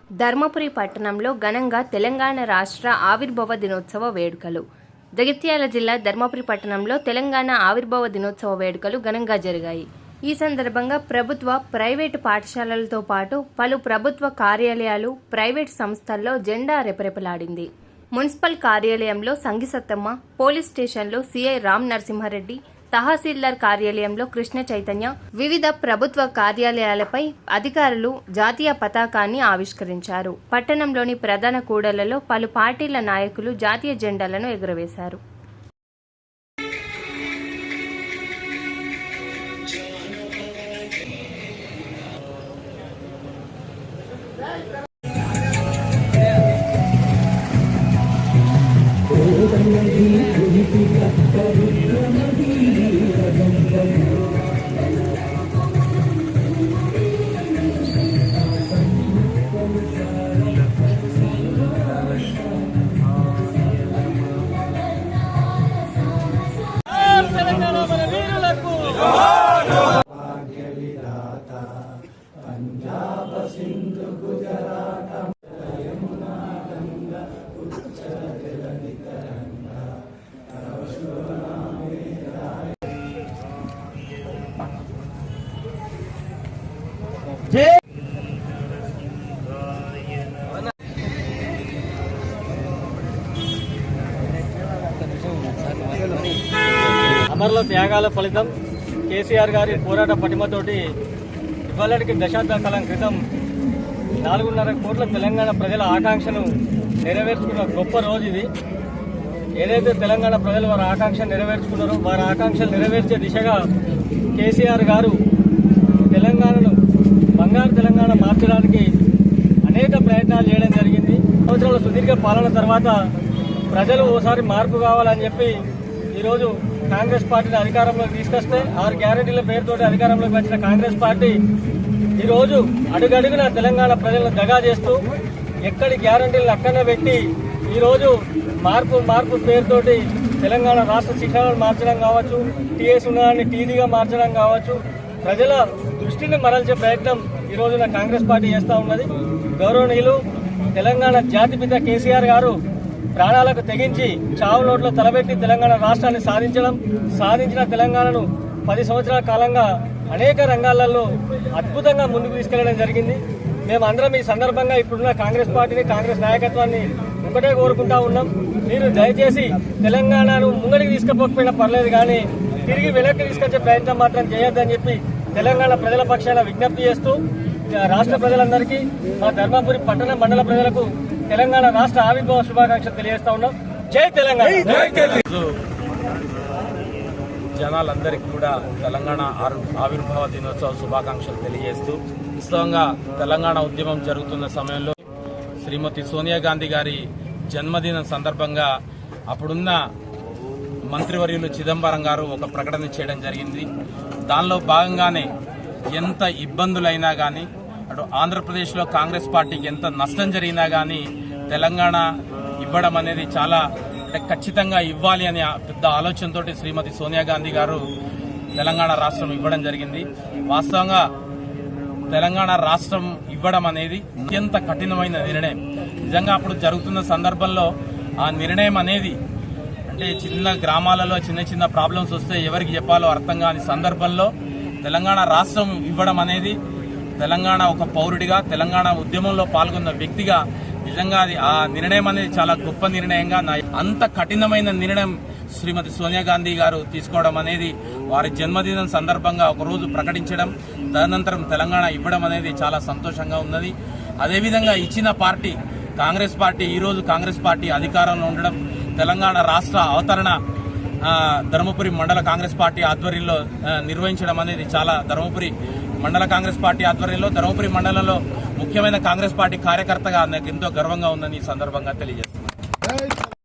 ధర్మపురి పట్టణంలో ఘనంగా తెలంగాణ రాష్ట్ర ఆవిర్భావ దినోత్సవ వేడుకలు. జగిత్యాల జిల్లా ధర్మపురి పట్టణంలో తెలంగాణ ఆవిర్భావ దినోత్సవ వేడుకలు ఘనంగా జరిగాయి. ఈ సందర్భంగా ప్రభుత్వ, ప్రైవేటు పాఠశాలలతో పాటు పలు ప్రభుత్వ కార్యాలయాలు, ప్రైవేటు సంస్థల్లో జెండా రెపరెపలాడింది. మున్సిపల్ కార్యాలయంలో సంగిసత్తమ్మ, పోలీస్ స్టేషన్లో సిఐ రామ్ నరసింహారెడ్డి, తహసీల్దార్ కార్యాలయంలో కృష్ణ చైతన్య, వివిధ ప్రభుత్వ కార్యాలయాలపై అధికారులు జాతీయ పతాకాన్ని ఆవిష్కరించారు. పట్టణంలోని ప్రధాన కూడళ్లలో పలు పార్టీల నాయకులు జాతీయ జెండాలను ఎగురవేశారు. పంజాబ సింధు గుజరాత యమునా గంగా ఉచ్చల జలధి తరంగా తవ శుభ నామే జై అమరుల త్యాగాల ఫలితం కేసీఆర్ గారి పోరాట పటిమతోటి ఇవాళకి దశాబ్ద కాలం క్రితం 4.5 కోట్ల తెలంగాణ ప్రజల ఆకాంక్షను నెరవేర్చుకున్న గొప్ప రోజు ఇది. ఏదైతే తెలంగాణ ప్రజలు వారి ఆకాంక్ష నెరవేర్చుకున్నారో వారి ఆకాంక్షలు నెరవేర్చే దిశగా కేసీఆర్ గారు తెలంగాణను బంగారు తెలంగాణ మార్చడానికి అనేక ప్రయత్నాలు చేయడం జరిగింది. సంవత్సరాల సుదీర్ఘ పాలన తర్వాత ప్రజలు ఓసారి మార్పు కావాలని చెప్పి ఈరోజు కాంగ్రెస్ పార్టీని అధికారంలోకి తీసుకొస్తే 6 గ్యారెంటీల పేరుతోటి అధికారంలోకి వచ్చిన కాంగ్రెస్ పార్టీ ఈరోజు అడుగడుగున తెలంగాణ ప్రజలను దగా చేస్తూ ఎక్కడి గ్యారెంటీలను అక్కడనే పెట్టి ఈరోజు మార్పు పేరుతోటి తెలంగాణ రాష్ట్ర శిక్షణను మార్చడం కావచ్చు, టీఎస్ ఉన్నదాన్ని టీడీగా మార్చడం కావచ్చు, ప్రజల దృష్టిని మరల్చే ప్రయత్నం ఈ రోజున కాంగ్రెస్ పార్టీ చేస్తూ ఉన్నది. గౌరవనీయులు తెలంగాణ జాతిపిత కేసీఆర్ గారు ప్రాణాలకు తెగించి చావు నోట్లో తలబెట్టి తెలంగాణ రాష్ట్రాన్ని సాధించిన తెలంగాణను 10 సంవత్సరాల కాలంగా అనేక రంగాలలో అద్భుతంగా ముందుకు తీసుకెళ్లడం జరిగింది. మేమందరం ఈ సందర్భంగా ఇప్పుడున్న కాంగ్రెస్ పార్టీని, కాంగ్రెస్ నాయకత్వాన్ని ఒకటే కోరుకుంటా ఉన్నాం. మీరు దయచేసి తెలంగాణను ముంగడికి తీసుకుపోకపోయినా పర్లేదు, కానీ తిరిగి వెనక్కి తీసుకొచ్చే ప్రయత్నం మాత్రం చేయొద్దని చెప్పి తెలంగాణ ప్రజల పక్షాన విజ్ఞప్తి చేస్తూ రాష్ట్ర ప్రజలందరికీ, మా ధర్మపురి పట్టణ మండల ప్రజలకు తెలంగాణ రాష్ట్ర ఆవిర్భావ శుభాకాంక్షలు తెలియజేస్తా ఉన్నాం. జై తెలంగాణ. జనాలందరికీ కూడా తెలంగాణ ఆవిర్భావ దినోత్సవ శుభాకాంక్షలు తెలియజేస్తూ, వాస్తవంగా తెలంగాణ ఉద్యమం జరుగుతున్న సమయంలో శ్రీమతి సోనియా గాంధీ గారి జన్మదినం సందర్భంగా అప్పుడున్న మంత్రివర్యులు చిదంబరం గారు ఒక ప్రకటన చేయడం జరిగింది. దానిలో భాగంగానే ఎంత ఇబ్బందులైనా కానీ, అటు ఆంధ్రప్రదేశ్లో కాంగ్రెస్ పార్టీకి ఎంత నష్టం జరిగినా కానీ తెలంగాణ ఇవ్వడం అనేది చాలా ఖచ్చితంగా ఇవ్వాలి అనే పెద్ద ఆలోచనతో శ్రీమతి సోనియా గాంధీ గారు తెలంగాణ రాష్ట్రం ఇవ్వడం జరిగింది. వాస్తవంగా తెలంగాణ రాష్ట్రం ఇవ్వడం అనేది అత్యంత కఠినమైన నిర్ణయం. నిజంగా అప్పుడు జరుగుతున్న సందర్భంలో ఆ నిర్ణయం అనేది అంటే చిన్న గ్రామాలలో చిన్న ప్రాబ్లమ్స్ వస్తే ఎవరికి చెప్పాలో అర్థం కాని సందర్భంలో తెలంగాణ రాష్ట్రం ఇవ్వడం అనేది తెలంగాణ ఒక పౌరుడిగా, తెలంగాణ ఉద్యమంలో పాల్గొన్న వ్యక్తిగా నిజంగా అది ఆ నిర్ణయం అనేది చాలా గొప్ప నిర్ణయంగా, అంత కఠినమైన నిర్ణయం శ్రీమతి సోనియా గాంధీ గారు తీసుకోవడం అనేది, వారి జన్మదినం సందర్భంగా ఒక రోజు ప్రకటించడం, తదనంతరం తెలంగాణ ఇవ్వడం అనేది చాలా సంతోషంగా ఉన్నది. అదేవిధంగా ఇచ్చిన పార్టీ కాంగ్రెస్ పార్టీ, ఈరోజు కాంగ్రెస్ పార్టీ అధికారంలో ఉండడం, తెలంగాణ రాష్ట్ర అవతరణ ధర్మపురి మండల కాంగ్రెస్ పార్టీ ఆధ్వర్యంలో నిర్వహించడం అనేది చాలా, ధర్మపురి మండల కాంగ్రెస్ పార్టీ ఆధ్వర్యంలో ధర్మపురి మండలంలో ముఖ్యమైన కాంగ్రెస్ పార్టీ కార్యకర్తగా నాకు ఎంతో గర్వంగా ఉందని ఈ సందర్భంగా తెలియజేస్తున్నాను.